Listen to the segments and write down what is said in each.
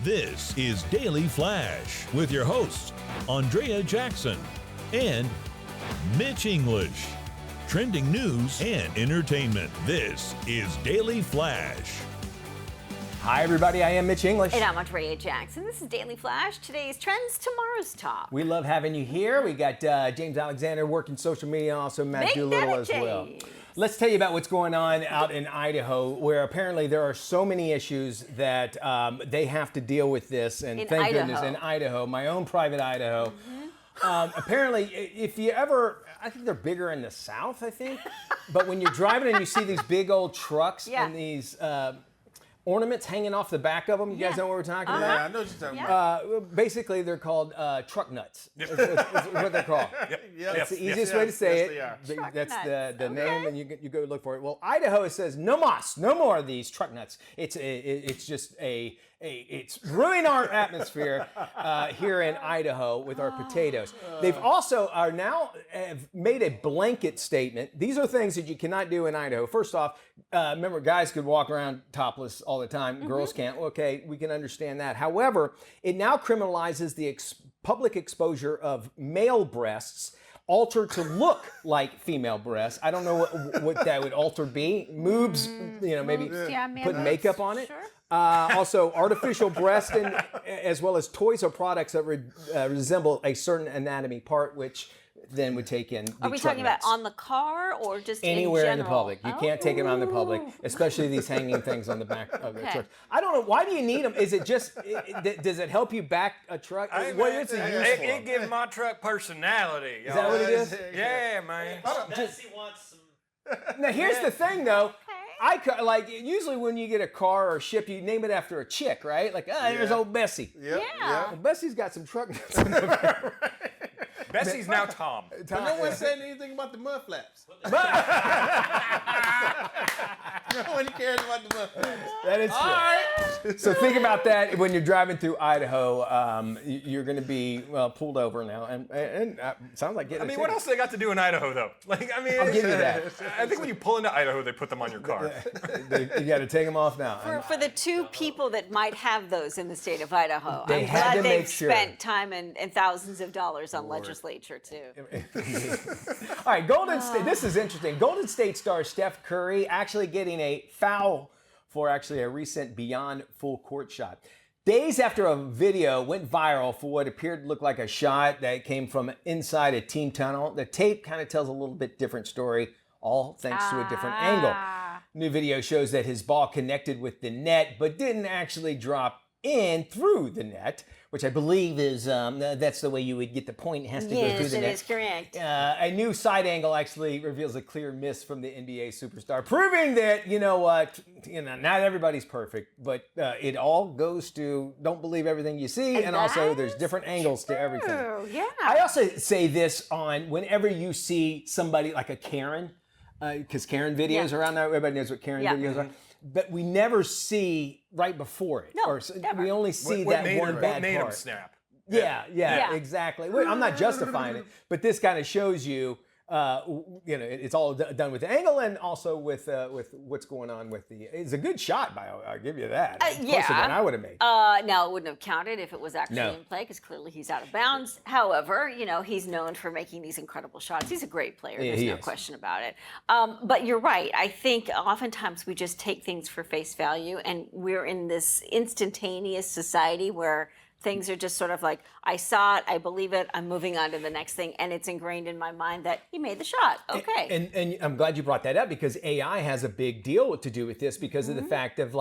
This is Daily Flash with your hosts, Andrea Jackson and Mitch English. Trending news and entertainment. This is Daily Flash. Hi, everybody. I am Mitch English. And I'm Andrea Jackson. This is Daily Flash. Today's trends, tomorrow's talk. We love having you here. We got James Alexander working social media, also Matt Doolittle as well. Let's tell you about what's going on out in Idaho, where apparently there are so many issues that they have to deal with this. And thank goodness, in Idaho, my own private Idaho. Apparently, if you ever, I think they're bigger in the South, I think. But when you're driving and you see these big old trucks and these ornaments hanging off the back of them. You guys know what we're talking about? Yeah, I know what you're talking about. Basically, they're called truck nuts. Is what they're called. That's the easiest way to say it. That's the name, and you go look for it. Well, Idaho says no mas, no more of these truck nuts. It's just it's ruining our atmosphere here in Idaho with our potatoes. They've also have made a blanket statement. These are things that you cannot do in Idaho. First off, remember, guys could walk around topless all the time. Girls can't. Okay, we can understand that. However, it now criminalizes the public exposure of male breasts altered to look like female breasts. I don't know what that would altered be. Moobs, maybe put makeup on it. Sure. Also, artificial breast, and as well as toys or products that resemble a certain anatomy part, which then would take in the Are we talking about on the car or just anywhere in the general? public? You can't take them on the public, especially these hanging things on the back of the truck. I don't know. Why do you need them? Is it just, does it help you back a truck? It gives my truck personality. Is that what it is? Yeah, man. Bessie wants some. Now, here's the thing, though. Usually when you get a car or a ship, you name it after a chick, right? Like, there's old Bessie. Yep. Yeah. Well, Bessie's got some truck nuts in the back. Bessie's now Tom. But no one said anything about the mud flaps. No one cares about the mud flaps. That is true. So think about that when you're driving through Idaho. You're going to be pulled over now, and it sounds like getting. What else they got to do in Idaho, though? I'll give you that. I think when you pull into Idaho, they put them on your car. You got to take them off now. For the two people that might have those in the state of Idaho, They I'm had glad to they've make sure. spent time and thousands of dollars on legislature, too. All right, Golden State. This is interesting. Golden State star Steph Curry actually getting a foul for actually a recent beyond full court shot. Days after a video went viral for what appeared to look like a shot that came from inside a team tunnel, the tape kind of tells a little bit different story, all thanks to a different angle. New video shows that his ball connected with the net, but didn't actually drop in through the net, which I believe is, that's the way you would get the point. It has to go through the net. Yes, it is correct. A new side angle actually reveals a clear miss from the NBA superstar, proving that, not everybody's perfect, but it all goes to don't believe everything you see, and also there's different angles to everything. Yeah. I also say this on whenever you see somebody like a Karen, because Karen videos are around now, everybody knows what Karen videos are. But we never see right before it. No, never. We only see that one bad part. What made him snap? Yeah, exactly. I'm not justifying it, but this kind of shows you, it's all done with the angle and also with what's going on with the. It's a good shot, I'll give you that. Closer than I would have made. Now, it wouldn't have counted if it was actually in play, because clearly he's out of bounds. However, he's known for making these incredible shots. He's a great player. There's no question about it. But you're right. I think oftentimes we just take things for face value, and we're in this instantaneous society where things are just sort of like, I saw it, I believe it, I'm moving on to the next thing, and it's ingrained in my mind that he made the shot. Okay. And I'm glad you brought that up, because AI has a big deal to do with this because of the fact of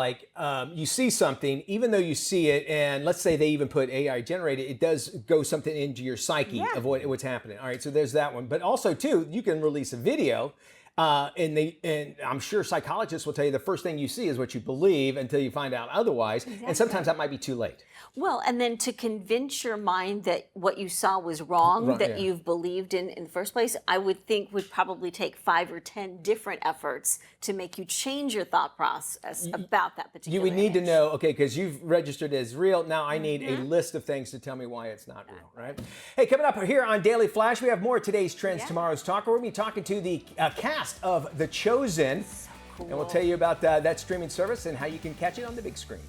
you see something, even though you see it, and let's say they even put AI generated, it does go something into your psyche of what's happening. All right, so there's that one. But also, too, you can release a video. And I'm sure psychologists will tell you the first thing you see is what you believe until you find out otherwise. Exactly. And sometimes that might be too late. Well, and then to convince your mind that what you saw was wrong, that you've believed in the first place, I would think would probably take 5 or 10 different efforts to make you change your thought process about that particular You would need image. to know, okay, because you've registered as real. Now I need a list of things to tell me why it's not real, right? Hey, coming up here on Daily Flash, we have more of today's Trends, Tomorrow's Talk. We're going to be talking to the cast of The Chosen. So cool. And we'll tell you about that streaming service and how you can catch it on the big screen.